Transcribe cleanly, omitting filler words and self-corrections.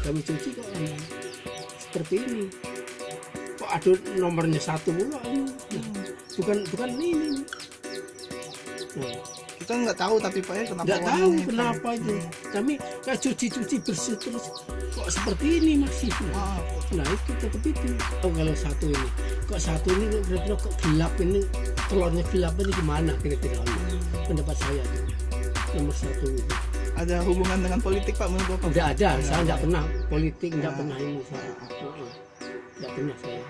kami cuci kok seperti ini, kok ada nomornya 1 mulu ini. Bukan ini. Nah, Kita nggak tahu tapi Pak ya kenapa nggak tahu warnanya hitam. kenapa itu. Kami kayak cuci bersih terus kok seperti ini masih. Nah itu tetap itu. Oh, kalau satu ini, kok satu ini kira-kira kok gelap ini, telurnya gelap ini gimana kira-kira? Pendapat saya itu nomor 1 itu. Ada hubungan dengan politik Pak menurut Bapak? Tidak ada, saya nggak pernah politik, nggak pernah ini saya. Nggak pernah saya.